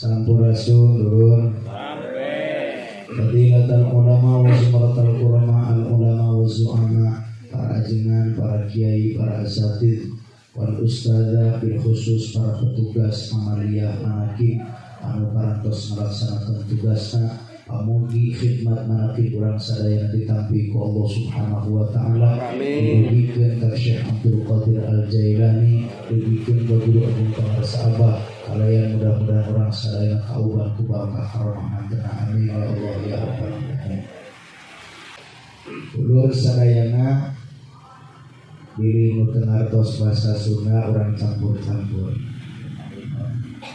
Sampurasun durun Fadilatul ulama wa sumratul ulama al ulama wa zu'ama, para ajengan, para kiai, para asatidz wal ustadzah bil khusus para petugas amaliyah manakib anu parantos melaksanakan tugasna pamugi khidmat manakib urang sadaya ditampi ku Allah Subhanahu wa taala. Dibikeun ka Syekh Abdul Qadir Al-Jailani, dibikeun ka Guru Agung Kamarsa Abah, kalayan mudah-mudahan orang sadaya kauban ku barakah rahmatna amin ya Allah ya rabbal alamin. Ulur sadayana diri nu teu ngartos bahasa Sunda urang campur-campur.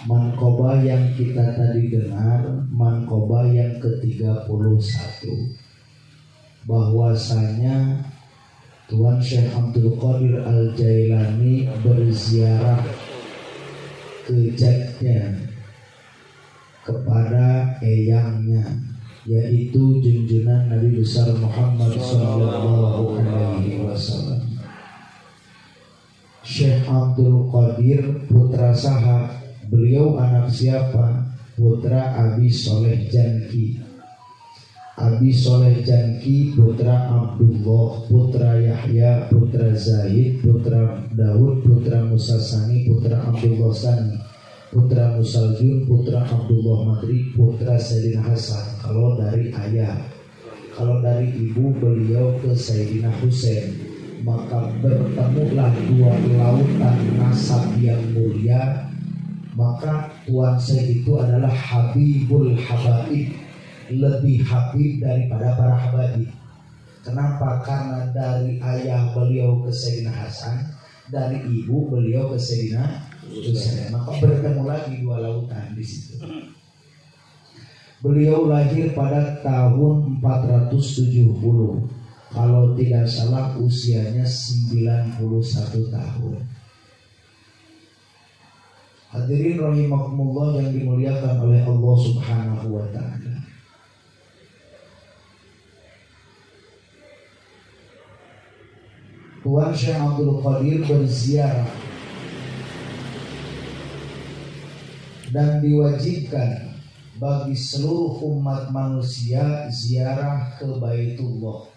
Manqobah yang kita tadi dengar, manqobah yang ke-31, bahwasanya Tuan Syekh Abdul Qadir Al-Jailani berziarah ke jadnya kepada eyangnya, yaitu junjungan Nabi besar Muhammad sallallahu alaihi wasallam. Syekh Abdul Qadir putra saha? Beliau anak siapa? Putra Abi Soleh Janki. Abi Soleh Janki putra Abdullah, putra Yahya, putra Zaid, putra Daud, putra Musa Sani, putra Abdullah Sani, putra Musaljun, putra Abdullah Madri, putra Sayyidina Hasan. Kalau dari ayah, kalau dari ibu beliau ke Sayyidina Husain, maka bertemulah dua lautan nasab yang mulia. Maka Tuan Syekh itu adalah Habibul Habaib, lebih habib daripada para habaib. Kenapa? Karena dari ayah beliau ke Sayyidina Hasan, dari ibu beliau ke Sayyidina Husain. Maka bertemu lagi dua lautan di situ. Beliau lahir pada tahun 470. Kalau tidak salah usianya 91 tahun. Hadirin rahimakumullah yang dimuliakan oleh Allah Subhanahu wa taala. Tuan Syekh Abdul Qadir berziarah dan diwajibkan bagi seluruh umat manusia ziarah ke Baitullah,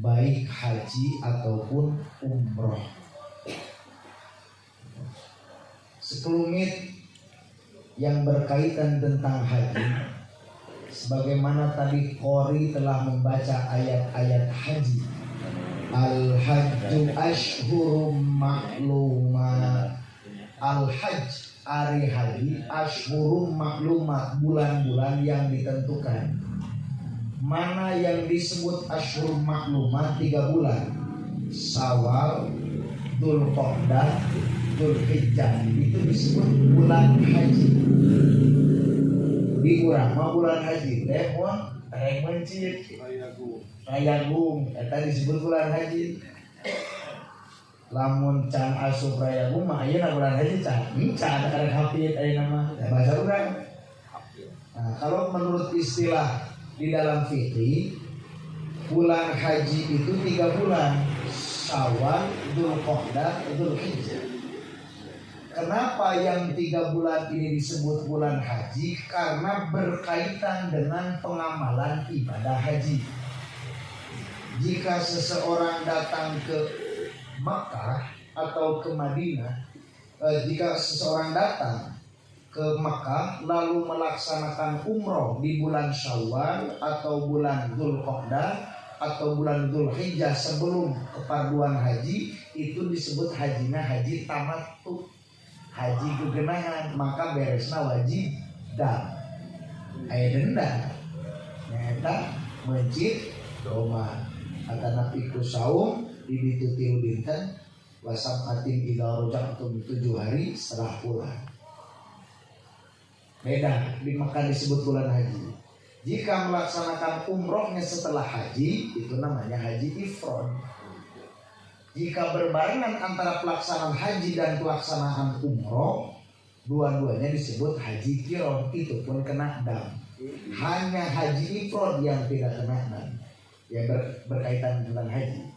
baik haji ataupun umroh. Sekelumit yang berkaitan tentang haji, sebagaimana tadi Qori telah membaca ayat-ayat haji. Al-hajju ashhurum ma'lumat. Al-hajj ari haji, ashhurum ma'lumat, bulan-bulan yang ditentukan. Mana yang disebut ashhurum ma'lumat? 3 bulan. Syawal, Dzulqa'dah, Dzulhijjah, itu disebut bulan haji. Di urang mah bulan haji teh moal rek mencit rayagung eta disebut bulan haji. Lamun can asup rayagung mah ayeuna bulan haji can ada hafid aya nama bahasa urang. Nah, kalau menurut istilah di dalam fikih, bulan haji itu 3 bulan, Syawal, Dzulqa'dah, Dzulhijjah. Kenapa yang 3 bulan ini disebut bulan haji? Karena berkaitan dengan pengamalan ibadah haji. Jika seseorang datang ke Makkah atau ke Madinah, jika seseorang datang ke Makkah lalu melaksanakan umroh di bulan Syawal atau bulan Dzulqa'dah atau bulan Dzulhijjah sebelum keparduan haji, itu disebut hajinya haji tamattu, haji gegenahan, maka beresna wajib dam aya denda nyata mencit doma atana piku saum dibitu tilu dinten wasam atim idza raja'tum 7 hari setelah pulang. Beda di Makkah disebut bulan haji. Jika melaksanakan umrohnya setelah haji, itu namanya haji ifrad. Jika berbarengan antara pelaksanaan haji dan pelaksanaan umroh, dua-duanya disebut haji qiron, itu pun kena dam. Hanya haji ifrad yang tidak kena dam, yang berkaitan dengan haji.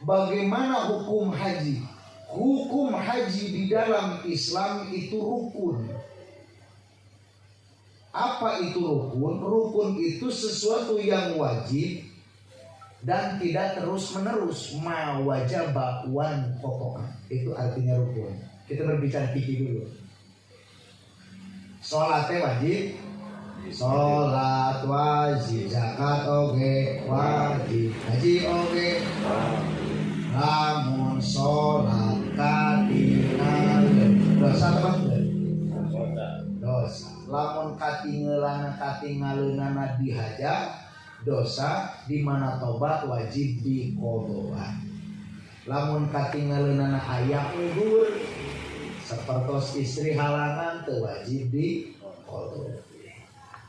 Bagaimana hukum haji? Hukum haji di dalam Islam itu rukun. Apa itu rukun? Rukun itu sesuatu yang wajib dan tidak terus menerus. Ma wajaba wan pokok. Itu artinya rukun. Kita berbicara fikih dulu. Sholatnya wajib. Sholat wajib, zakat oge wajib, haji oge lamun sholat katingali dosa apa? Dosa. Lamun katingalana dihaja dosa, di mana tobat wajib diqodoan. Lamun katingalana aya udur sapertos istri halangan teu wajib diqodoan.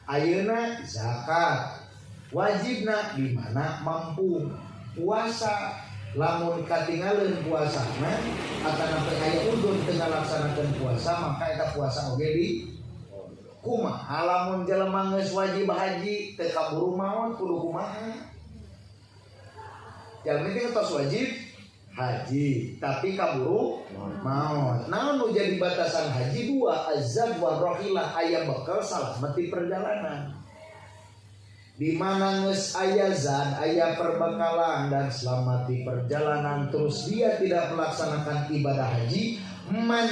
Ayeuna zakat wajibna di mana mampu. Puasa lamun katinggalin puasana atana teu aya udun teu ngalaksanakeun puasa, maka eta puasa oge di kumaha. Lamun jelema geus wajib haji teu kaburu maot kudu kumaha? Jalmi teh tos wajib haji tapi kaburu maot. Naon nu jadi batasan haji dua, azad wa rahilah, aya bekal salamati perjalanan. Di mana geus aya zad, aya perbekalan dan selamati perjalanan, terus dia tidak melaksanakan ibadah haji, man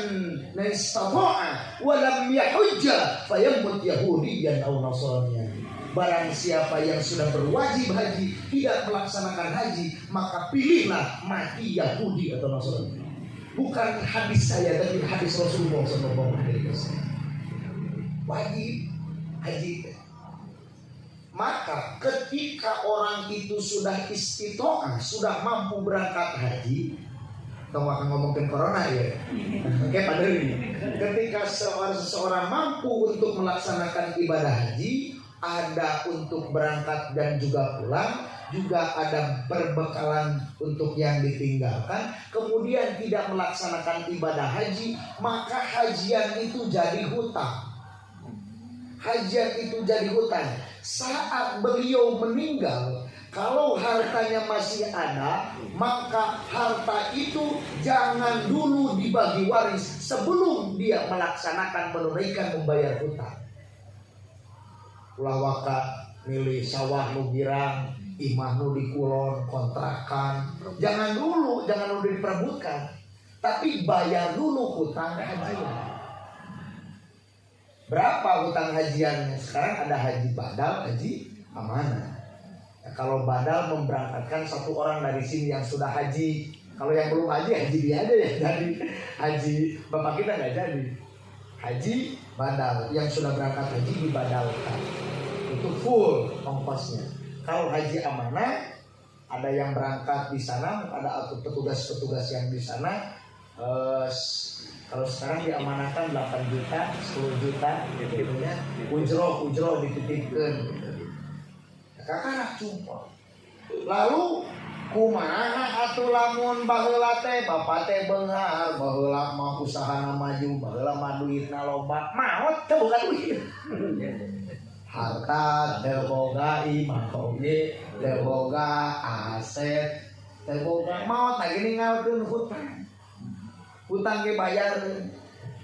nastata'a wa lam yahujja fayamut yahudiyan aw nasraniyan. Barang siapa yang sudah berwajib haji tidak melaksanakan haji, maka pilihlah mati Yahudi atau Nasrani. Bukan hadis saya, tapi hadis Rasulullah SAW. Wajib haji. Maka ketika orang itu sudah istitoah, sudah mampu berangkat haji, kamu akan ngomongin corona ya, oke pada ini. Ketika seseorang mampu untuk melaksanakan ibadah haji, ada untuk berangkat dan juga pulang, juga ada perbekalan untuk yang ditinggalkan, kemudian tidak melaksanakan ibadah haji, maka hajian itu jadi hutang. Hajian itu jadi hutang. Saat beliau meninggal, kalau hartanya masih ada, maka harta itu jangan dulu dibagi waris sebelum dia melaksanakan menunaikan membayar hutang. Ulah waka milih sawah nu girang, imah nu dikulon, kontrakan. Jangan dulu diperebutkan, tapi bayar dulu hutang hajian. Berapa hutang hajiannya? Sekarang ada haji badal, haji amanah. Ya, kalau badal memberangkatkan satu orang dari sini yang sudah haji. Kalau yang belum haji dia aja ya jadi haji. Bapak kita nggak jadi. Haji badal, yang sudah berangkat haji dibadalkan, itu full ongkosnya. Kalau haji amanah, ada yang berangkat di sana, ada petugas-petugas yang di sana. Kalau sekarang diamanahkan 8 juta, 10 juta, gitu ya. Ujroh dititipkan. Kakak cuma. Lalu kumaha atuh lamun baheula teh bapak teh beunghar, baheula mah usahana maju, baheula mah duitna loba, maot teh bukan duit. Harta teu boga, imah oge teu boga, aset teu boga, maot lagi ninggalkeun hutang. Hutang ge bayar.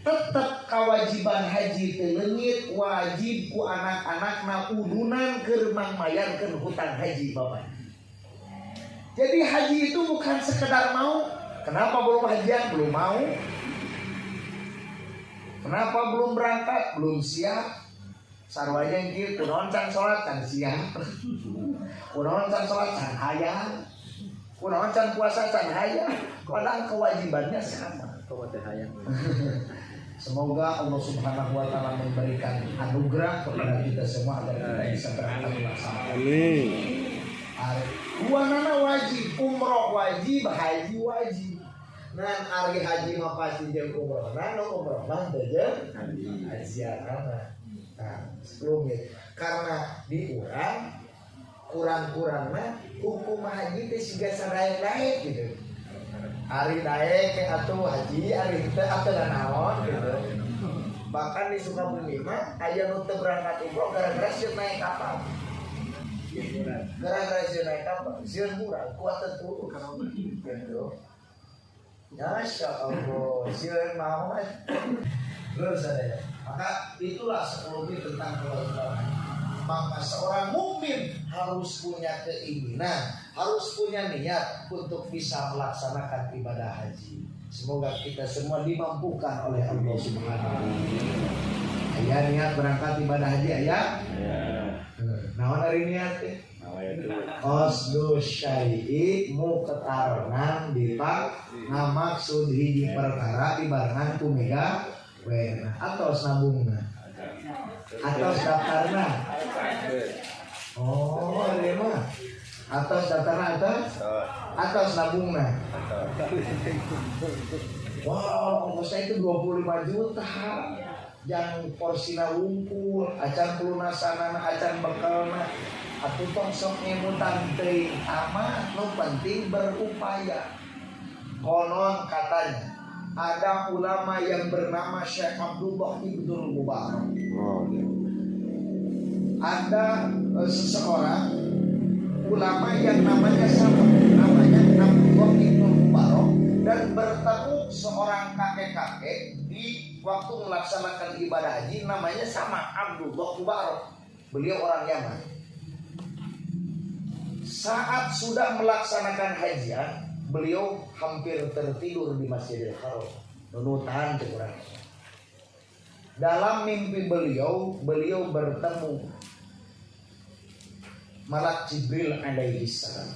Tetep kewajiban haji teu leungit, wajib ku anak-anakna udunan keur mangmayarkeun hutang haji bapak. Jadi haji itu bukan sekedar mau. Kenapa belum hajian? Belum mau. Kenapa belum berangkat? Belum siap. Sarwanya yang gitu, kunaon can sholat can siap. Kunaon can sholat can hayang. Kunaon can puasa can hayang. Padahal kewajibannya sama. Semoga Allah Subhanahu wa taala memberikan anugerah kepada kita semua agar kita bisa berangkat melaksanakan. Amin. Duanana wajib, umroh wajib, haji wajib. Nan ari haji mah pasti jeung umroh. Nan umroh mah teh jeung hajianana. Nah, rumit. Karena di urang kurang-kurangna hukum haji teh siga sadaek-daek gitu. Ari daek atuh haji, ari teu atuh naon gitu. Bahkan di Sukabumi mah aya nu teu berangkat umroh gara-gara sieun naik kapal. Gara-gara sieun naik kapal, sieun murah, kuat tentu gitu. Masya Allah, sieun mau mah. Terus ada Maka itulah psikologi tentang kewajiban. Maka seorang mukmin harus punya keinginan, harus punya niat untuk bisa melaksanakan ibadah haji. Semoga kita semua dimampukan oleh Allah Subhanahu wa taala. Ayah niat berangkat ibadah haji ayah. Naon ari niat teh? Qasdu syai'i muqtaronan dipak ngamaksud hiji perkara dibarengan ku mega wena atau nabungna atau daftarna. Oh, iya mah. Atas daftarna atas nabungna. Wow, ongkosnya itu 25 juta. Yang porsina wungkul, acan pelunasanana, acan bekalna. Atuh tong sok ngemutan teuing amat, nu penting berupaya. Konon katanya ada ulama yang bernama Syekh Abdullah Ibnul Mubarak. Ada seseorang ulama yang namanya sama, namanya Abdullah Ibnul Mubarak, dan bertemu seorang kakek-kakek di waktu melaksanakan ibadah haji, namanya sama Abdullah Mubarak. Beliau orang Yaman. Saat sudah melaksanakan hajian, beliau hampir tertidur di Masjidil Haram. Nunutan kurang. Dalam mimpi beliau bertemu Malak Jibril alaihi salam.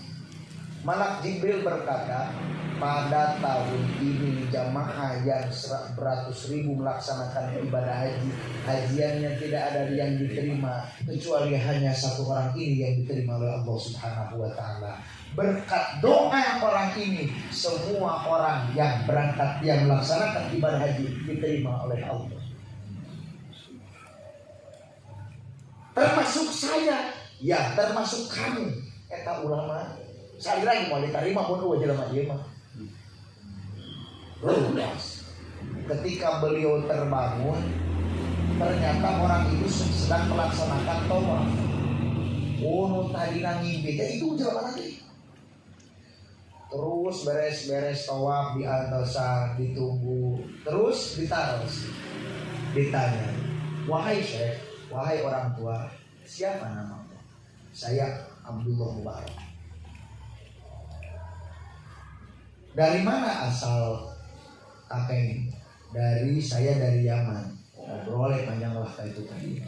Malak Jibril berkata, pada tahun ini jamaah yang beratus ribu melaksanakan ibadah haji, hajiannya tidak ada yang diterima kecuali hanya satu orang ini yang diterima oleh Allah Subhanahu wa taala. Berkat doa orang ini, semua orang yang berangkat yang melaksanakan ibadah haji diterima oleh Allah. Termasuk saya, ya termasuk kamu, eta ulama. Saya lagi mau diterima pun wajah lama dia mah. Ketika beliau terbangun, ternyata orang itu sedang melaksanakan tawaf. Oh, tadi ngimpi, itu jalan nanti. Terus beres-beres tawaf di antosan, ditunggu, terus ditaruh. Ditanya, wahai Syekh, wahai orang tua, siapa namamu? Saya Abdullah Mubarak. Dari mana asal kakek? Saya dari Yaman. Ngobrol panjang waktu itu tadi.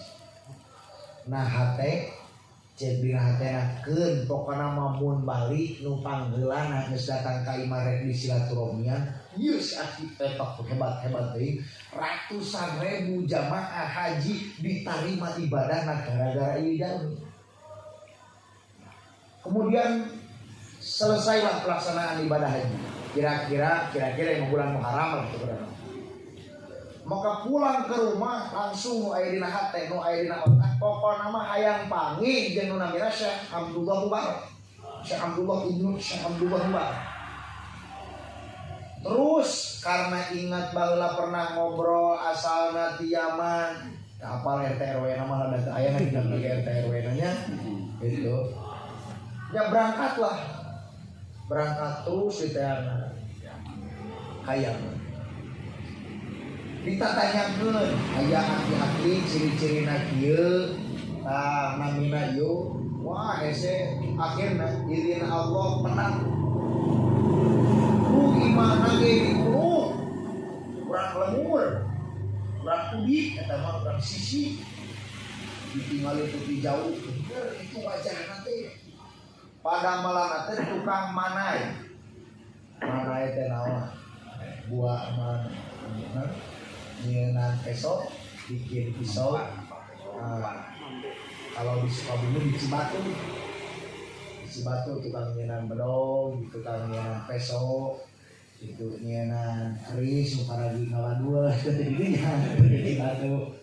Nah hate cedina hatena keun pokona mamun balik nu panggeulana geus datang ka imarek di silaturahmian. Ieu sakit etok hebat-hebat deui. Ratusan ribu jamaah haji diterima ibadah gara-gara ieu jalmi. Kemudian selesailah pelaksanaan ibadah haji. Kira-kira yang bulan Muharram lah gitu. Maka pulang ke rumah langsung nu aya dina hate, nu aya dina otak, pokona mah hayang panggih jeung nu namina Syekh Abdullah Mubarak. Syekh Abdullah Mubarak. Terus karena ingat baheula pernah ngobrol asalna ti Yaman, hafal RT RW nama ada aya di RT RW nya gitu. Ya berangkat terus di teana hayang ditatanyakeun aya hati-hati ciri-cirina kieu namina ieu wah hese akhirna izin Allah menang iman ge dikuruh urang lemur urang udik eta mah urang sisi ditinggali di jauh itu wajahna teh pada malam teh tukang manai teh naon buah mana nyeunaan pisau bikin pisau kalau di Sukabumi di Cibatu tukang nyeunaan bedog tukang nyeunaan pisau itu nyeunaan keris paragi ngaladua ini di Cibatu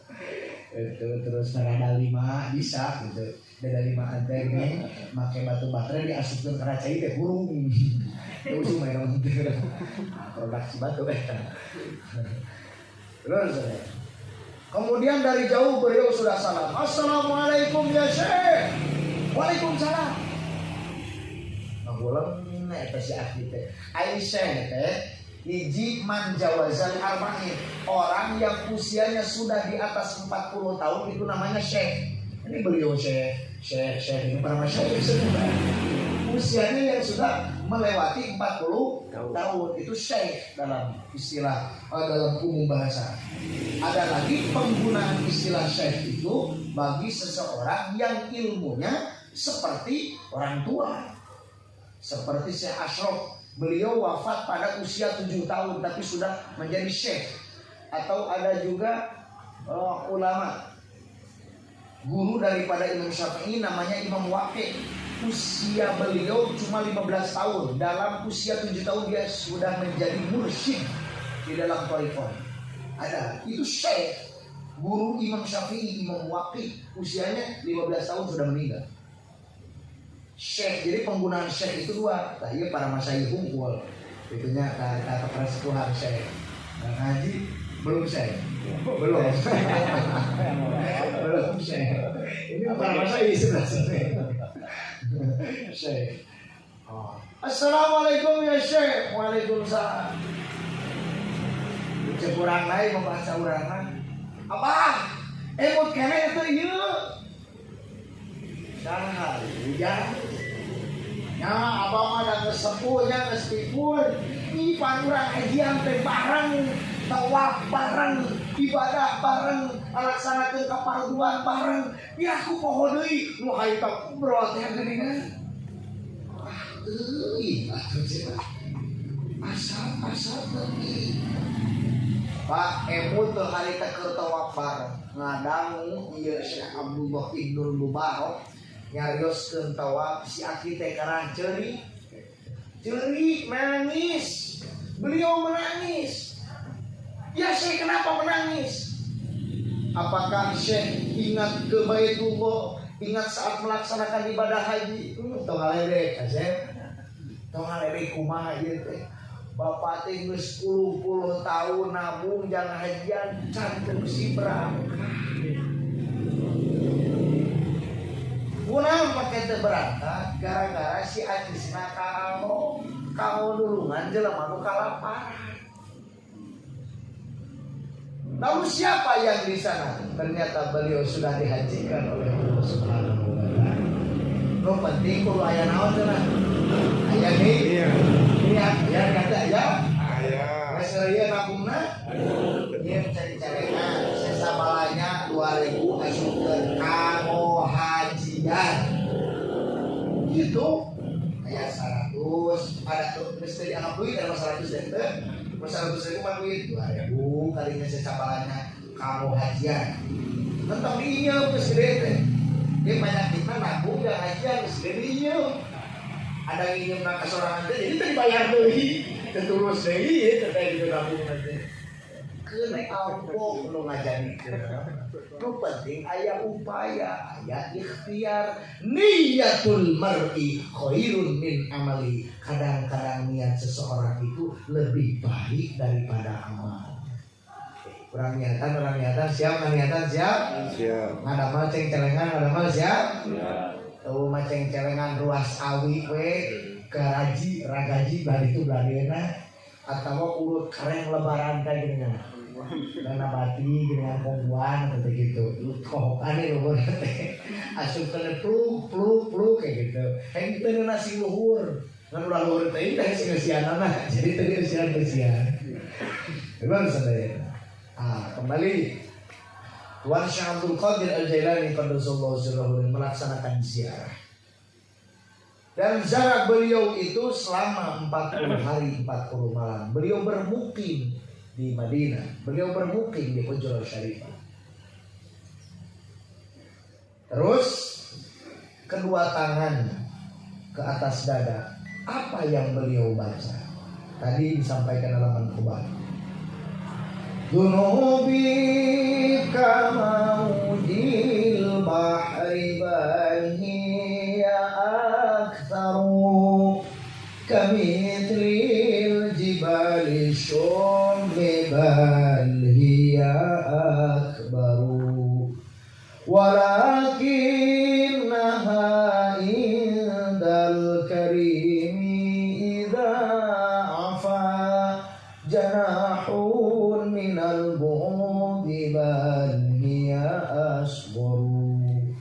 itu terus ada 5 bisa gitu beda 5 anteng make batu baterai diasupkeun ka cai teh burung terus main nonton produk Cibatu terus kemudian dari jauh beliau sudah salam, assalamualaikum ya Syekh. Waalaikumsalam. Ngagulang eta si akhi teh Aisyah teh Hiji man jawazal arba'in, orang yang usianya sudah di atas 40 tahun itu namanya syekh. Ini beliau syekh ini para masyayikh semua. Usianya yang sudah melewati 40 tahun itu syekh dalam istilah dalam umum bahasa. Ada lagi penggunaan istilah syekh itu bagi seseorang yang ilmunya seperti orang tua. Seperti Syekh Ashraf, beliau wafat pada usia 7 tahun tapi sudah menjadi syekh. Atau ada juga ulama guru daripada Imam Syafi'i namanya Imam Waqi'. Usia beliau cuma 15 tahun. Dalam usia 7 tahun dia sudah menjadi mursyid di dalam thariqah. Ada, itu syekh. Guru Imam Syafi'i, Imam Waqi', usianya 15 tahun sudah meninggal. Syekh, jadi penggunaan syekh itu dua. Nah, iya para masyayikh hunkul. Itunya kata persepuhan syekh. Nah, ngaji belum syekh. Belum. Belum syekh. Ini para masyayikh sudah syekh. Syekh. Assalamualaikum ya syekh. Waalaikumsalam. Kurang lain membaca urangan. Apa? Emot kene itu ieu. Sangat hujan. Ya, abang mah da geus sepuh nya geus pipun. Ih panurang hajian teh bareng, tawaf bareng, ibadah bareng, laksanakeun kaparduan bareng. Ya aku poho deui nu hayang umroh teh geuningan. Euy, atuh cenah. Asal teuing. Pak Emut teu hari teh keur tawaf bareng. Ngadangu ieu Syekh Abdullah Ibnul Mubarak nyarioskeun tawaf si aki teh karang ceuri menangis. Beliau menangis. Ya Syekh, kenapa menangis? Apakah Syekh ingat ke Baitullah, ingat saat melaksanakan ibadah haji? Tong ngaledek Syekh. Tong ngaledek kumaha ieu teh? Bapak teh geus 10 tahun nabung jangan hajian cantum si berangkat. Kunaon pake teu berangkat gara-gara si ajisna kau nulungan jelema nu kalaparan. Lalu siapa yang di sana? Ternyata beliau sudah dihajikan oleh Allah Subhanahu wa taala. Nu penting kudu aya naon cenah? Aya nih. Iya, ya kata ya. Aya. Geus ieu nabungna? Ieu cari-carengan sasabalanya 2000 asukeun kanggo hajian. Gitu. Aya 100, ada tuh mesti dianggap duit ada 100 deh. 100.000 mah duit 2000 kalinya sasabalanya kanggo hajian. Tentang dieu geus gede teh. Dia banyak kita nabung yang hajian geus gede dieu. Ada nginjem nak kasorangan teh jadi teh dibayar deui. Terus deui teh di nabung teh. Keun alpok nu ngajanikeun. Nu penting aya upaya, aya ikhtiar. Niyatul mar'i khairun min amali. Kadang-kadang niat seseorang itu lebih baik daripada amal. Orang niatan siap, niatan siap. Ngadamal ceng-celengan, ngadamal siap. Tuh maceng celengan ruas awi we garaji ragaji bari itu bladena atau urut keren lebaran kayak gini dan nabati dengan kongguan atau gitu kohokan itu teh asup kena pluk kayak gitu kayak gitu nasi luhur ngan ulah luhur teh teh sieusianana jadi teh sieusian memang sadaya. Kembali Tuan Syekh Abdul Qadir Al-Jailani qaddasallahu sirrahu melaksanakan ziarah. Dan ziarah beliau itu selama 40 hari 40 malam. Beliau bermukim di Madinah. Beliau bermukim di Hujrah Syarifah. Terus kedua tangan ke atas dada. Apa yang beliau baca? Tadi disampaikan dalam Al-Quran. Dunubi kamaudil bahri bahiya aktharu kamithlil jibali syumli bal hiya akbaru walakinnaha indal karimi idha afa asbaru.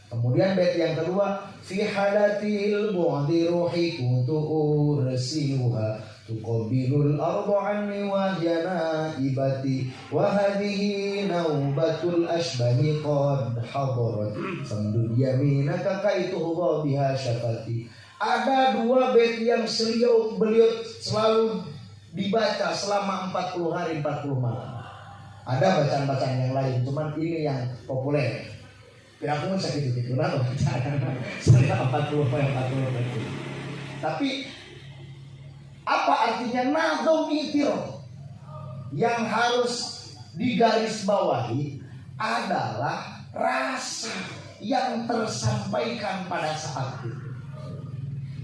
Kemudian bait yang kedua, fi halatil bu'di ruhi kuntu ursiluha tuqabilul ardu anni wa janaibati wa hadhihi naubatul ashbahi qad hadarat samdud yaminaka kaituhu biha syafati. Ada dua bait yang beliau selalu dibaca selama 40 hari 40 malam. Ada bacaan-bacaan yang lain, cuman ini yang populer. Kira-kira sakit itu kenapa? Saya 40 itu. Tapi apa artinya nazom itiro? Yang harus digarisbawahi adalah rasa yang tersampaikan pada saat itu.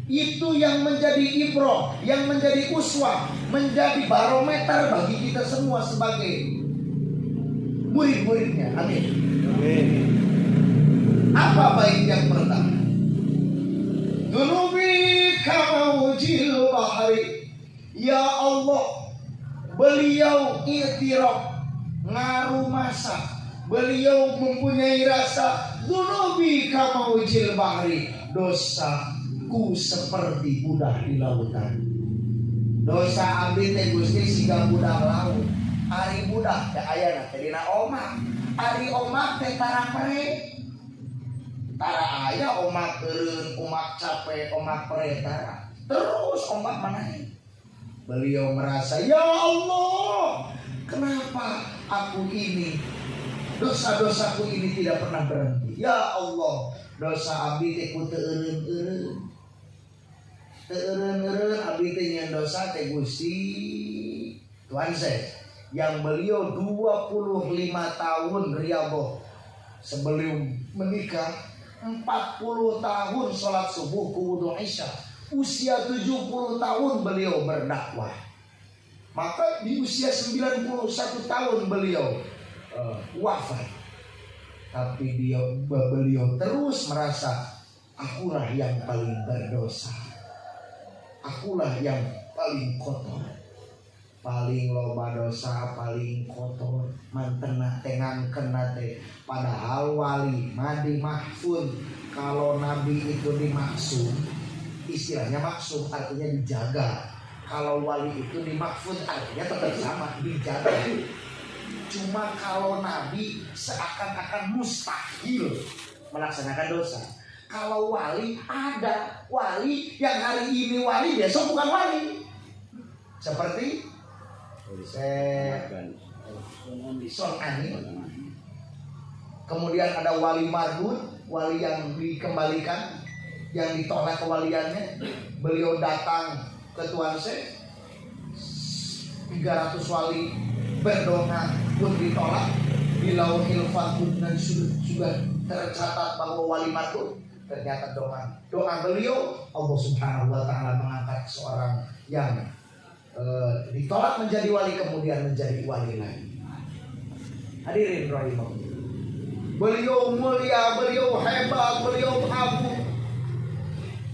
Itu yang menjadi ibroh, yang menjadi uswah, menjadi barometer bagi kita semua sebagai murid-muridnya. Amin. Amin. Apa bait yang pertama? Dunubi kamaujil bahari. Ya Allah, beliau iktiraf, ngaruh masa, beliau mempunyai rasa. Dunubi kamaujil bahari. Dosaku seperti budak di lautan. Dosa abdi teh Gusti siga budak laut. Ari budak teh aya teh dina omak. Ari omak teh tarapere. Tara aya omak eureun, omak capek, omak peretara. Terus omak manahe. Beliau merasa, ya Allah, kenapa aku ini, dosa-dosaku ini tidak pernah berhenti. Ya Allah, dosa abdi teh ku teu eureun-eureun. Teu eureun-eureun abdi teh nyen dosa teh Gusti. Tuhan saya, yang beliau 25 tahun riyadhah sebelum menikah, 40 tahun sholat subuh wudu isya, usia 70 tahun beliau berdakwah. Maka di usia 91 tahun beliau wafat. Tapi beliau terus merasa, akulah yang paling berdosa, akulah yang paling kotor, paling loba dosa, paling kotor, mantena tengan kena teh. Padahal wali madi mahfud. Kalau nabi itu dimaksud, istilahnya maksud artinya dijaga. Kalau wali itu dimaksud artinya tetap sama, dijaga. Cuma kalau nabi seakan-akan mustahil melaksanakan dosa. Kalau wali, ada wali yang hari ini wali, besok bukan wali. Seperti Son Ani. Kemudian ada wali mardud, wali yang dikembalikan, yang ditolak kewaliannya. Beliau datang ke Tuan Syekh, 300 wali berdoa pun ditolak. Di Lauhil Mahfuz dan sudah tercatat bahwa wali mardud. Ternyata doa beliau, Allah Subhanahu wa Ta'ala mengangkat seorang yang ditolak menjadi wali, kemudian menjadi wali lagi. Hadirin rahimahullah. Beliau mulia, beliau hebat, beliau agung.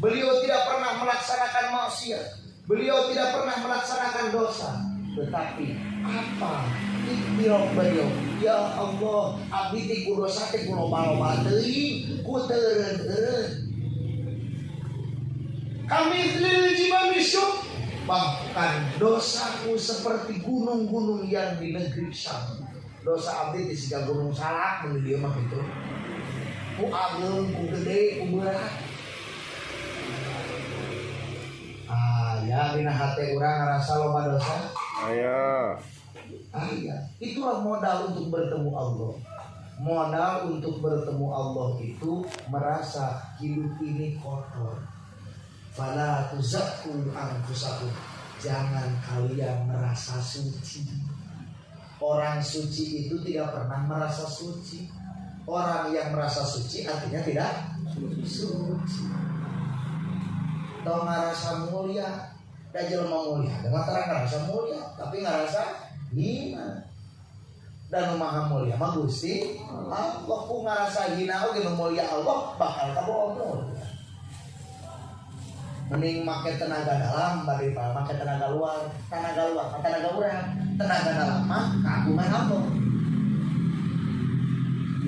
Beliau tidak pernah melaksanakan maksiat, beliau tidak pernah melaksanakan dosa. Tetapi apa iktiraf beliau? Ya Allah, abdi ti ku dosa teh ku loba-loba teuing, ku teureun-eureun. Kami lil jibali syuk, bahkan dosaku seperti gunung-gunung yang di negeri Syam. Dosa abdi di siga gunung Salak mun dieu mah kitu. Ku ageung, ku gede, ku berat. Ya dina hate urang ngarasa loba dosa. Aya. Itulah modal untuk bertemu Allah. Modal untuk bertemu Allah itu merasa hidup ini kotor. Fala tuzakku anfusakum. Jangan kalian merasa suci. Orang suci itu tidak pernah merasa suci. Orang yang merasa suci artinya tidak suci. Tau ngerasa mulia, dan jelema mulia dengan terang ngerasa mulia, tapi ngerasa hina. Dan maha mulia mah Gusti Allah. Ku ngerasa hina oge nu mulia Allah bakal kaboga mulia. Mending make tenaga dalam daripada make tenaga luar. Tenaga urang, tenaga dalam mah kagungan Allah.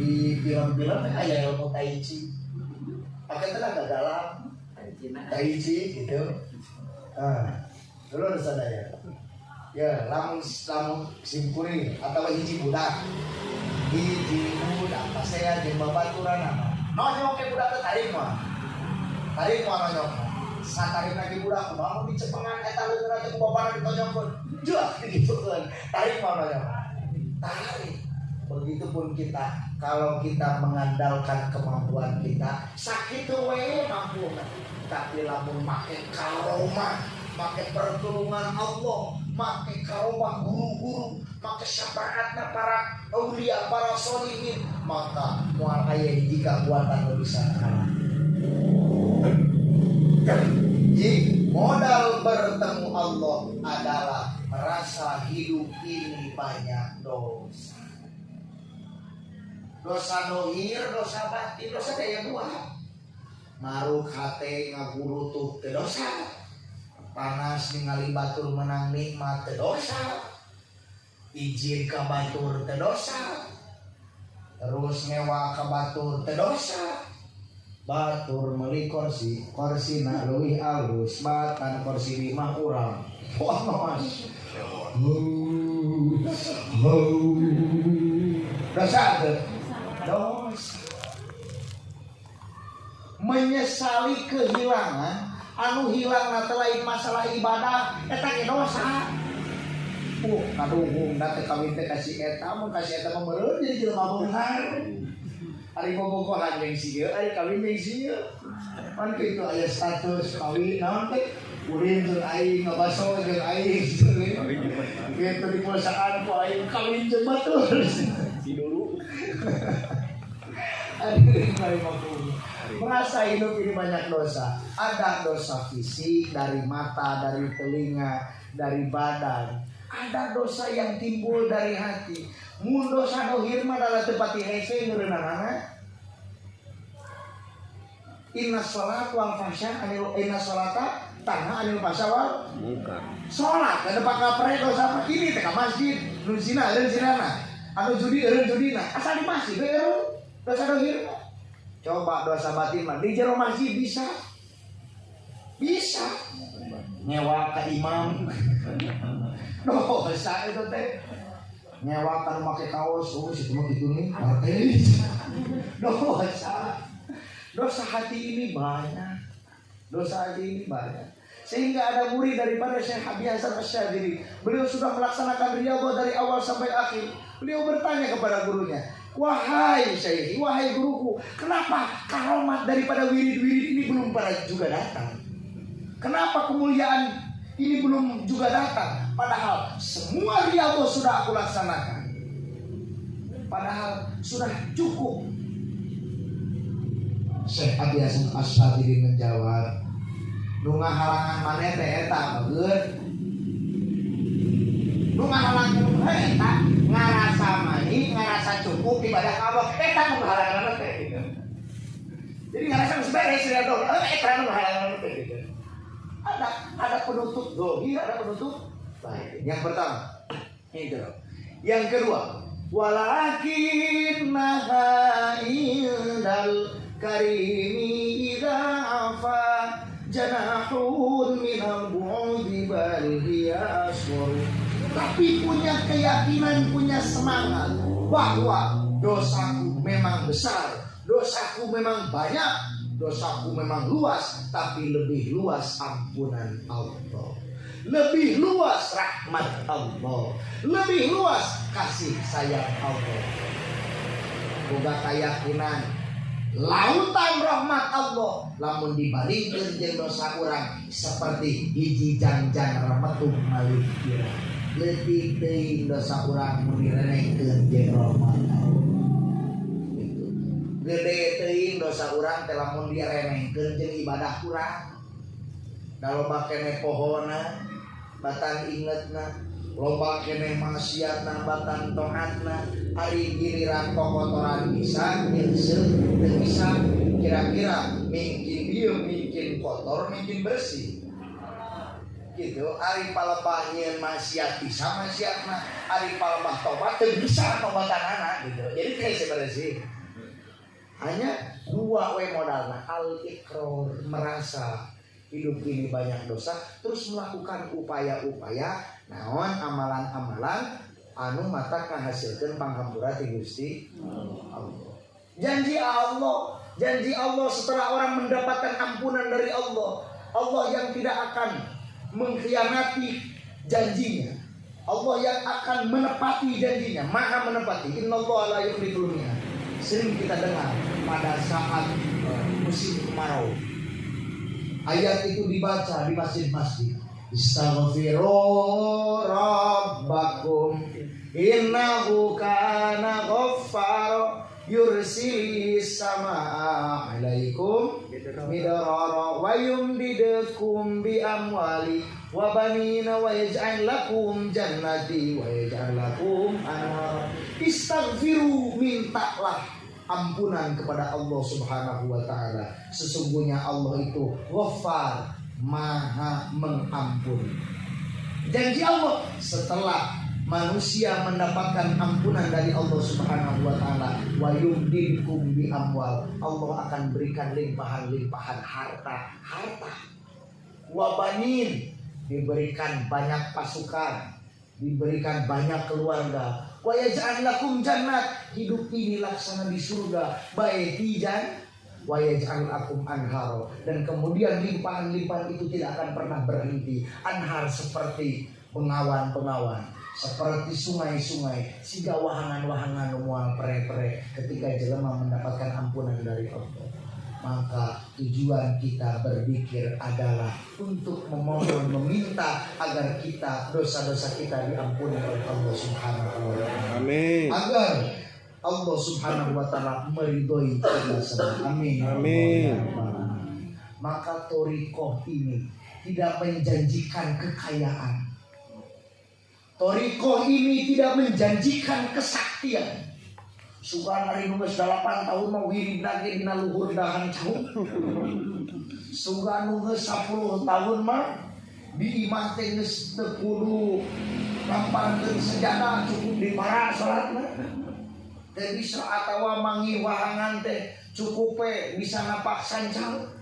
di film-film kayak ilmu tai chi. Pakai tenaga dalam tai chi gitu. Dulu ada sadaya. Ya, lamun simpuri atau hiji budak. Hiji budak pas saya jeung babaturan nama. Nonyok ke budak teh tarik mah. Tarik mah nonyok. Satarik lagi budak kumaha di cepengan eta leungeun teh babana ditonyokkeun. Jah gitu kan. Tarik mah nonyok. Tarik. Begitupun kita, kalau kita mengandalkan kemampuan kita, sakit we mampu. Tapi lamun make karomah, make pertolongan Allah, make karomah guru-guru, make syafaatna para aulia, para sholihin, maka moal aya jika buatan lebih sakala. Jadi modal bertemu Allah adalah merasa hidup ini banyak dosa. Dosa dohir, dosa batin, dosa daya dua. Maruk hate ngagurutuk teh dosa. Panas ningali batur menang nikmat teh dosa. Izin ka batur teh dosa. Terus nyewa ka batur teh dosa. Batur meuli kursi, korsina leuwih alus, batan kursi 5 urang. Wah mas. Dosa teh. Dosa. Menyesali kehilangan anu hilang teh lain masalah ibadah eta ge dosa. Kadung teh kawin teh kasih eta mun kasih eta mah meureun jadi jelema beunghar. Ari bobogohan jeung sieu, ari kawin jeung sieu. Pan kitu aya status kawin naon teh ulin jeung aing ngabaso jeung aing. Kitu di perusahaan ku aing kawin jeung batur. Si dulu. Merasa hidup ini banyak dosa. Ada dosa fisik dari mata, dari telinga, dari badan. Ada dosa yang timbul dari hati. Mun dosa dohir mah adalah tepati hese ngeureunana. Inna sholat wal fahsya inna sholata tanha anil fahsya wal munkar. Sholat kada bakal pare dosa mah ini teh ka masjid, nu zina eureun zinana. Anu judi eureun judina. Asal di masjid we eureun dosa dohir. Coba dosa batin mah di jero masjid bisa. Bisa. Nyewa ka imam. Dosa itu teh. Nyewa kan make kaos, situ mah kitu nih. Dosa. Dosa hati ini banyak. Dosa hati ini banyak. Sehingga ada murid daripada Syekh Abi Hasan Asy-Syadzili. Beliau sudah melaksanakan riyadhah dari awal sampai akhir. Beliau bertanya kepada gurunya, wahai Syekh, wahai guruku, kenapa karomat daripada wirid-wirid ini belum pada juga datang? Kenapa kemuliaan ini belum juga datang? Padahal semua riyadhah sudah aku laksanakan. Padahal sudah cukup. Syekh Abi Hasan Asy-Syadzili menjawab, nu ngahalangan maneh teh eta bageun. Nu ngahalangan eta ngarasa mani, ngarasa cukup ibadah ka Allah. Eta nu ngahalangan teh gitu. Jadi ngarasa geus beres ya dong. Eta nu ngahalangan teh gitu. Ada penutup dohir, ada penutup baik. Yang pertama, itu. Yang kedua, walakin nahaidal karimi idza afa janahun minal bu'di bal hiya aswar. Tapi punya keyakinan, punya semangat bahwa dosaku memang besar, dosaku memang banyak, dosaku memang luas, tapi lebih luas ampunan Allah, lebih luas rahmat Allah, lebih luas kasih sayang Allah. Boga keyakinan lautan rahmat Allah lamun dibalingkeun jeung dosa urang seperti hiji janjang rametung malih kira. Leutik teuing dosa urang mun direnengkeun jeung rahmat Allah. Gitu. Gede teuing dosa urang teh lamun direnengkeun jeung ibadah urang. Da loba keneh pohonna, batan ingetna, loba keneh maksiatna, batan taatna. Hari giliran kokotoran bisa, nyeuseut teu bisa. Kira-kira mungkin dia mungkin kotor, mungkin bersih. gitu. Ari palebah nyeun maksiat bisa maksiatna, ari palebah tobat teu bisa tobatanana gitu. Jadi kayak sebenarnya hanya dua we modalna, al-iqrar, merasa hidup ini banyak dosa, terus melakukan upaya-upaya naon amalan-amalan anu mata kahasilkeun panghampura ti Gusti Allah. Janji Allah setelah orang mendapatkan ampunan dari Allah, Allah yang tidak akan mengkhianati janjinya, Allah yang akan menepati janjinya, maha menepati. Innallaha la yukhliful mi'ad. Sering kita dengar pada saat musim kemarau, ayat itu dibaca di masjid-masjid. Istaghfiru rabbakum innahu kana ghaffara yursilis samaa alaikum midrara wa yumdidukum bi amwali wa banina wa yaj'al lakum jannati wa yaj'al lakum anhar. Istaghfiru, mintalah ampunan kepada Allah Subhanahu wa taala. Sesungguhnya Allah itu Ghaffar, Maha mengampuni. Janji Allah setelah manusia mendapatkan ampunan dari Allah Subhanahu wa taala, wa yumdidukum bi amwal, Allah akan berikan limpahan-limpahan harta. Wa banin, diberikan banyak pasukan, diberikan banyak keluarga. Wa yaj'al lakum jannat, hidup ini laksana di surga. Baitijan wa yaj'al lakum anhar, dan kemudian limpahan-limpahan itu tidak akan pernah berhenti. Anhar seperti pengawan-pengawan, seperti sungai-sungai, siga wahangan-wahangan mual pere-pere ketika jelema mendapatkan ampunan dari Allah. Maka tujuan kita berzikir adalah untuk memohon, meminta agar kita dosa-dosa kita diampuni oleh Allah Subhanahu wa taala. Amin. Agar Allah Subhanahu wa taala meridhoi kita semua. Amin. Amin. Maka thariqah ini tidak menjanjikan kekayaan. Thariqah ini tidak menjanjikan kesaktian. Sugan hari nunggu 8 tahun mau wirid lagi dina luhur dahan jauh. Sugan nunggu 10 tahun mah di imah teh geus teu kudu lampangkeun sejadah, cukup di para salatna. Teu bisa atawa mangi wahangan teh cukup we bisa napak sancang.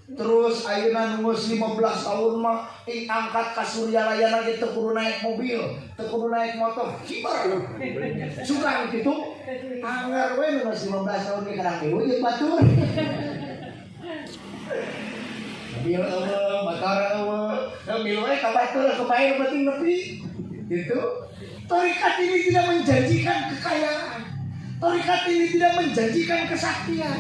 Terus ayeuna nunggu 15 tahun mah angkat ka Suryalaya ge teu kudu naik mobil, teu kudu naik motor, kibar. Suka kitu. Anggar we nunggu 15 tahun ge kadang deui jeung batur. Mobil eueuh, motor eueuh, mobil we ka batur kebae penting nepi. Gitu. Tarekat ini tidak menjanjikan kekayaan. Tarekat ini tidak menjanjikan kesaktian.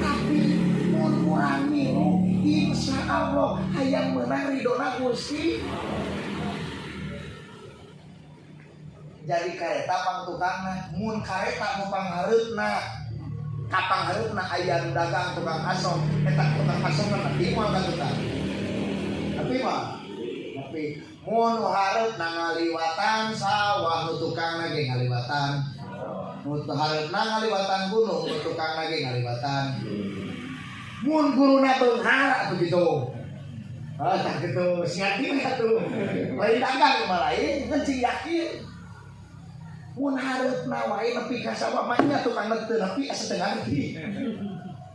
Tapi mengurangi, insya Allah hayang menang ridona Gusti. Jadi kareta pangtukangna, mun kareta nu panghareupna, ka panghareupna aya dagang tukang asom, eta tukang asom mah di moal ka tukang. Tapi mun hareupna ngaliwatan sawah, nu tukangna ge ngaliwatan. Nu hareupna ngaliwatan gunung, nu tukangna ge ngaliwatan. Mun guruna beunghar begitu. Tak gitu, siatin atuh. Lain dagang malah ieu kencing yakin. Mun hareupna wae nepi ka sawah mah nya tukang teu nepi setengah nepi.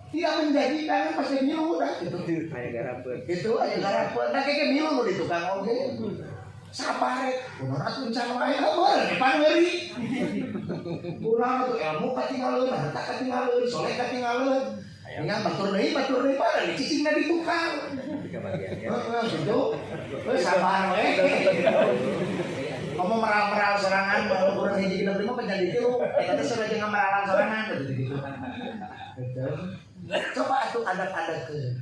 Tidak menjadikan pasti milu dah gitu. Aya garapeun. Gitu aya garapeun. Da keke milu nu di tukang oge. Sabare, kunaon atuh can wae meureun depan ngeuri. Kunaon atuh ilmu katinggaleuan, harta katinggaleuan, soleh katinggaleuan. Ingat batur deui pada dicicingna di tukang. Heeh gitu. Wes sabar we. Kamu meral-meral sorangan kalau kurang hiji genep lima penjadi tilu. Eta teh seueur jeung ngameralan sorangan gitu. Betul. Coba atuh adat-adatkeun.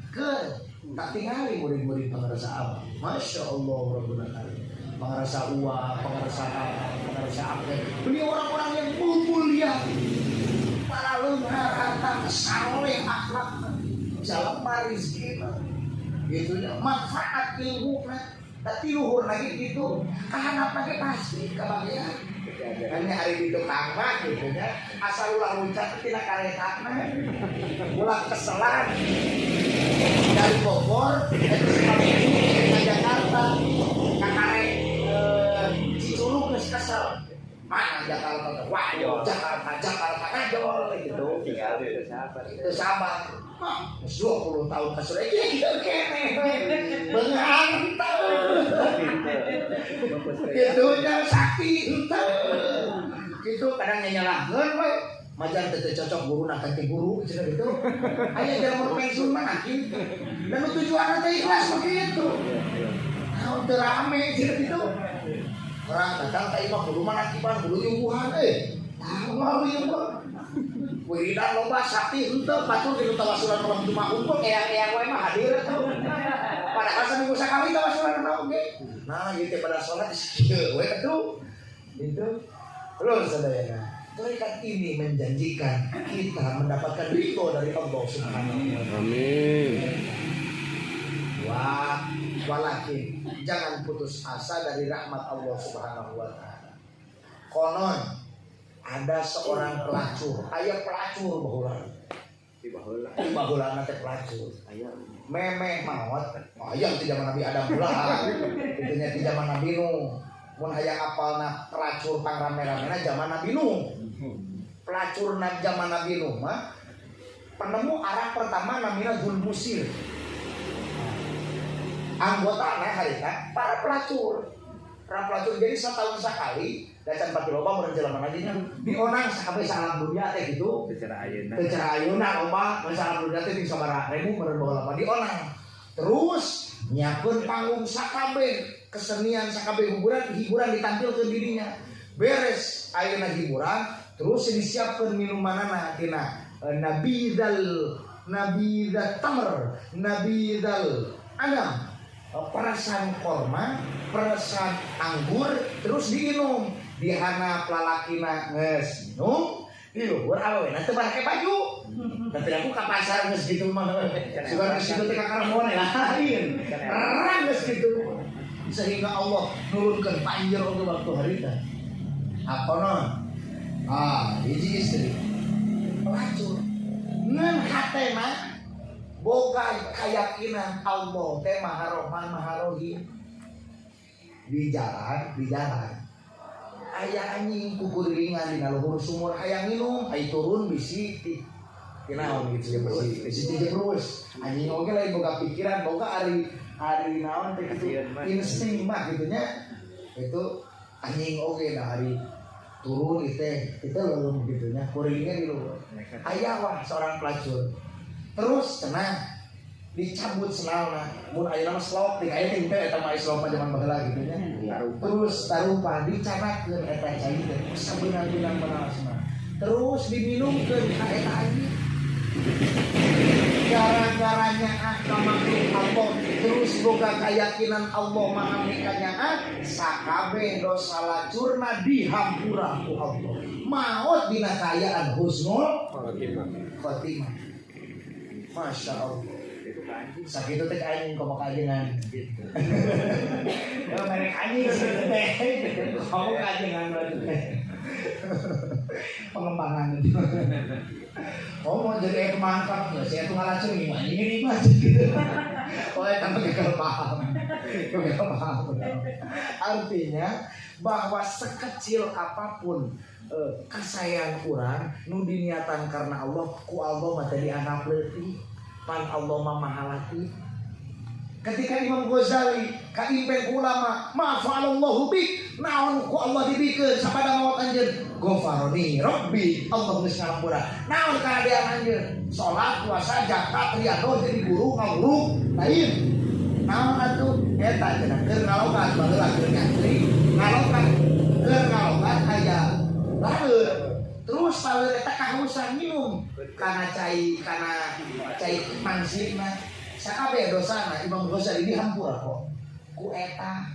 Tak tingali murid-murid pengarasa Allah. Masya Allah Rabbuna Karim. Pengarasa uang, pengarasa apa. Beliau orang-orang yang mulia. Para leunghar harta saleh akhlak jalan rezekina gitu ya, manfaat ilmu nah tapi luhur lagi gitu kahanap lagi pasti kebahagiaan Kan hari itu kangma gitu ya. Asal ulah loncat tina karetana. Ulah keselan. Dari Bogor ke Jakarta. Kakare Cicurug geus kesel. Mana Jakarta? Wah, Jakarta ngajol gitu. Itu sabar. 20 tahun kesudah gitu kene. Benghang Gitunya sakit gitu kadang nyalahkeun we. Majan teu cocok guru nak ganti guru cenah gitu. Aya jalan pensiun mah nanti. Dan tujuanna teh ikhlas begitu. Nah, teu rame gitu. Orang datang ka imah kudu mana kiban kudu yubuhan mau yubuhan. Wiridan loba sakti henteu batur kitu tawasulan malam Jumat unggul kayak we mah hadir atuh. Padahal seminggu sakali tawasulan oge. Nah, ieu teh pada salat kieu we atuh. Itu terus sadayana. Tarekat ini menjanjikan kita mendapatkan ridho dari Allah Subhanahu wa taala. Amin. Walakin jangan putus asa dari rahmat Allah Subhanahu wa taala. Konon ada seorang pelacur, aya pelacur baheula. Di baheula teh pelacur. Aya memeh maot, aya di zaman Nabi Adam ulah. Itunya di zaman Nabi Nuh. Mun hayang apalna pelacur pangrame-ramena zaman Nabi Nuh. Pelacur zaman Nabi Nuh mah penemu arah pertama namina Zulmusir. Anggotanya harita para pelacur. Jadi setahun sekali dacan pati loba mun jelema nadinya dionang sakabeh salam dunia teh gitu. Secara ayeuna loba mun salam dunia teh 500.000 meureun baheula dionang. Terus nyiapkeun panggung sakabeh, kesenian sakabeh hiburan ditampilkeun dirinya. Beres ayeuna hiburan, terus disiapkeun minumanana tina nabidal tamr, nabidal anam. Perasan korma, perasan anggur, terus diinum. Dihana pelalakina geus minum, di luhur awena teu barake baju. Tapi aku ka pasar geus kitu mah. Sugan geus kitu teh ka karamone lain. Rang geus kitu. Sehingga Allah nurunkeun banjir oge waktu harita. Aponon. Hiji istri. Pelacur. Ngan hatena boga keyakinan Allah teh Maha Rahman Maha Rahim. Di jalan aya anjing kukuriringan dina luhur sumur hayang minum ai turun bisi tinaon gitu ya bisi terus anjing oge lain boga pikiran boga ari naon teh kitu insting mah gitu nya itu anjing oge da hari turun itu leuleum gitu nya kuriringan di luhur aya wah seorang pelacur. Terus cenah dicabut senalna mun ayeuna mah slop ting aya teh eta mah slop zaman baheula gitu nya. Terus tarupa dicanakeun eta cai teh sabeunang-beunang menaosna. Terus diminumkeun ka eta anjing. Gara-garanya makhluk Allah terus boga keyakinan Allah Maha Mikanyaat sakabeh dosa lacurna dihampura ku Allah. Maot dina kaayaan husnul khotimah. Masya Allah. Sakitu teh anjing komo kajengan gitu. Ya merek anjing gitu teh. Komo kajengan teh. Pengembangan itu. Oh mau jadi pemangkap nggak? Saya tuh ngalacur gimana? Ini mah gitu. Oh tanpa gagal paham. Artinya bahwa sekecil apapun kesayangan kurang nu diniatan karena Allah ku Allah mah tadi anak leutik pan Allah mah maha latif. Ketika Imam Ghazali ka impen ulama ma'fa'alallahu bik naon ku Allah dibikeun sapada maot anjeun ghafaroni rabbi Allah geus ngampura naon kahadean anjeun salat puasa zakat riyadhah jadi guru ngaguru lain naon atuh eta cenah keur ngalogat baheula keur nyantri ngalogat keur ngalogat aya laeur terus laeur eta kahausan minum kana cai mansibna sakabeh dosana Imam Ghazali dihampura kok ku eta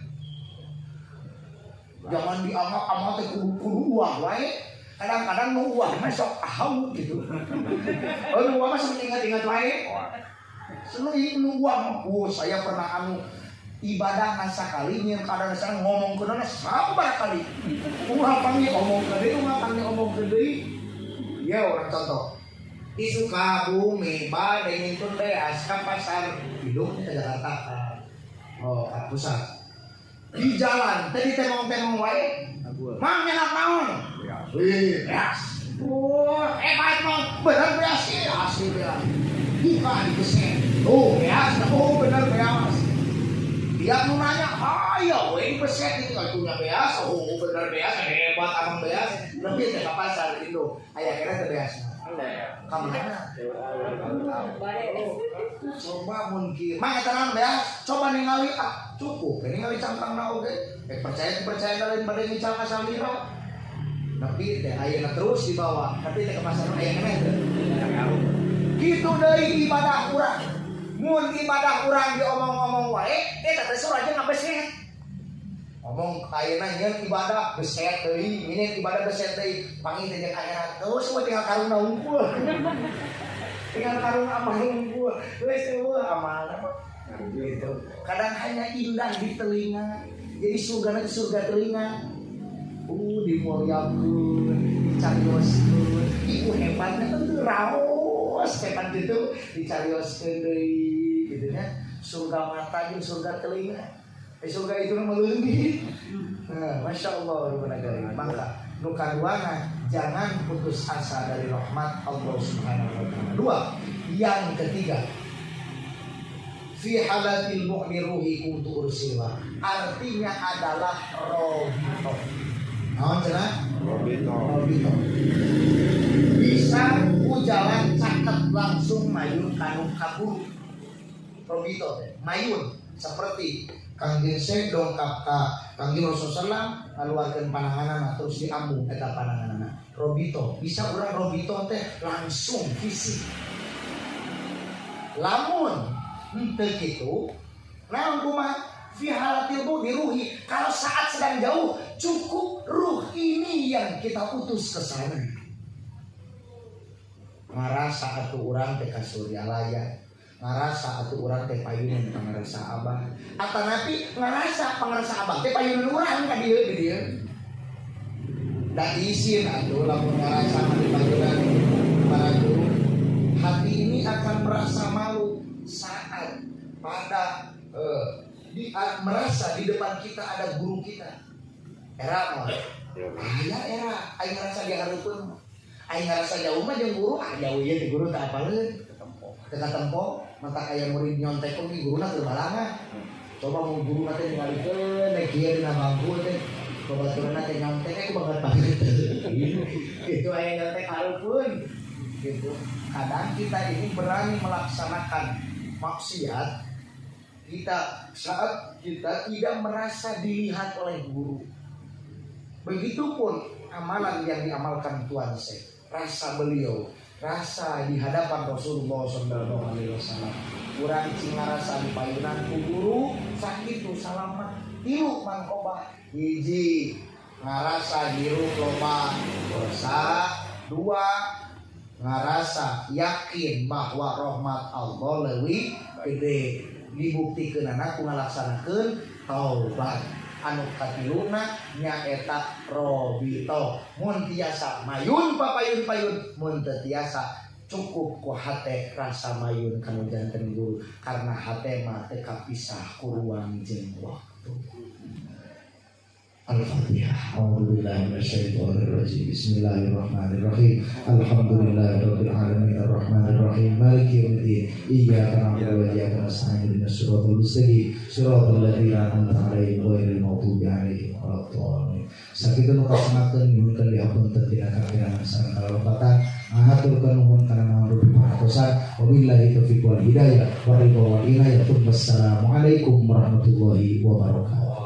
jangan diamak-amak teh kudu uang wae kadang-kadang nu uang mah sok ahau gitu nu uang mah sok ingat-ingat wae nu uang saya pernah ibadah nasakali nyeun kada nasang ngomong keunana sabaraha kali. Urang panggil ngomong ke deui, urang panggil ngomong ke deui. Ya orang contoh. Di Sukabumi bade ngintun beas ka pasar induk di Jakarta. Oh, ka pusat. Di jalan tadi temong-temong wae. Mang nyenak naon? Wih, beas. Hebat mong bener beas sih asli beas. Bukan dibeset. Beas, bener beas. Dia mau nanya, ayo, ini beset itu kalau punya beas, bener beas, hebat abang beas. Lebih ke pasar Indo, ayah kira ke beas. Kamu mana? Coba mungkin, mang tenang beas, coba ningali cukup, ningali cangkang na oge. Percaya kalian pada ngical asal liro. Tapi ayah terus dibawa, tapi ke pasar ayah kena. Gitu dari ibadah kurang. Mun ibadah urang diomong-omong wae, eta teh aja ngabeset. Ngomong kayeuna nyeun ibadah beset deui, minin ibadah beset deui, pangi teh jeung akhirat. Terus we tinggal karungna unggul. Tinggal karung amal unggul. Wes amal gitu. Kadang hanya indah di telinga. Jadi surga telinga. Dimuliakeun, dicarioskeun. Iku hebatnya teu raos hebat gitu dicarioskeun deui. Surga mata jeung surga telinga. Surga itu meleungit. Masya Allah Maka nu kaduana jangan putus asa dari rahmat Allah Subhanahu wa taala. Dua, yang ketiga fi halatil mu'min ruhi kuntu ursila. Artinya adalah robito. Naon cenah? Robito. Bisa jalan caket langsung mayun kanu kabur. Robito teh mayun seperti Kangjeng Syekh dongkap ka Kangjeng Rasulullah ngaluarkeun pananganna terus diambung eta pananganna. Robito bisa urang robito teh langsung fisik. Lamun henteu kitu naon kumaha fi halatil diruhi, kalau saat sedang jauh cukup ruh ini yang kita utus ke sana. Ngarasa atuh urang teh ka Suryalaya, ngarasa atuh urang teh payunan pangarasa abah, atanapi ngarasa pangarasa abah teh payunan urang ka dieu di dieu. Da izin atuh lamun ngarasa di payunan para guru, hati ini akan merasa malu saat pada merasa di depan kita ada guru kita. Era mah. Aya era, aing ngarasa dia hareupeun. Aing ngarasa jauh mah jeung guru, jauh ieu teh guru teh apaleun. Teu katempo, mata aya murid nyontek kok guruna teu balangan. Coba mun guru teh ningalikeun teh kieu dina bangku teh. Babaturanna teh nyontek ku banget banget. Itu aya nyontek hareupeun. Gitu. Kadang kita ini berani melaksanakan maksiat kita saat kita tidak merasa dilihat oleh guru. Begitupun amalan yang diamalkan Tuan Syekh, rasa beliau, rasa di hadapan Rasulullah SAW. Kurang cing ngarasa di payunan ku guru sakitu salamat tilu mangkobah hiji ngarasa hirup loba dosa, dua ngarasa yakin bahwa rahmat Allah leuwih gede. Dibuktikan anak ngalaksanakeun taubat anu katiluna nyaeta robito. Mun tiasa mayun papayun-payun, mun teu tiasa cukup ku hate rasa mayun kanu janten guru karena hate mah teu kapisah ku ruang jeung waktu. Al-Fatihah. A'udzubillahi minasyaitonir rajim. Bismillahirrahmanirrahim. Alhamdulillahirabbil alamin arrahmanir rahim maliki yaumiddin. Iyyaka na'budu wa iyyaka nasta'in ihdinas siratal mustaqim siratal ladzina an'amta 'alaihim ghairil maghdubi 'alaihim waladdallin. Sakitu kasamakeun nyuhunkeun dihapunten tina kakirangan sareng kalopatan. Ngahaturkeun nuhun kana maharupi parantosan. Wabillahi taufiq wal hidayah wa ridho wal inayah. Wassalamualaikum warahmatullahi wabarakatuh.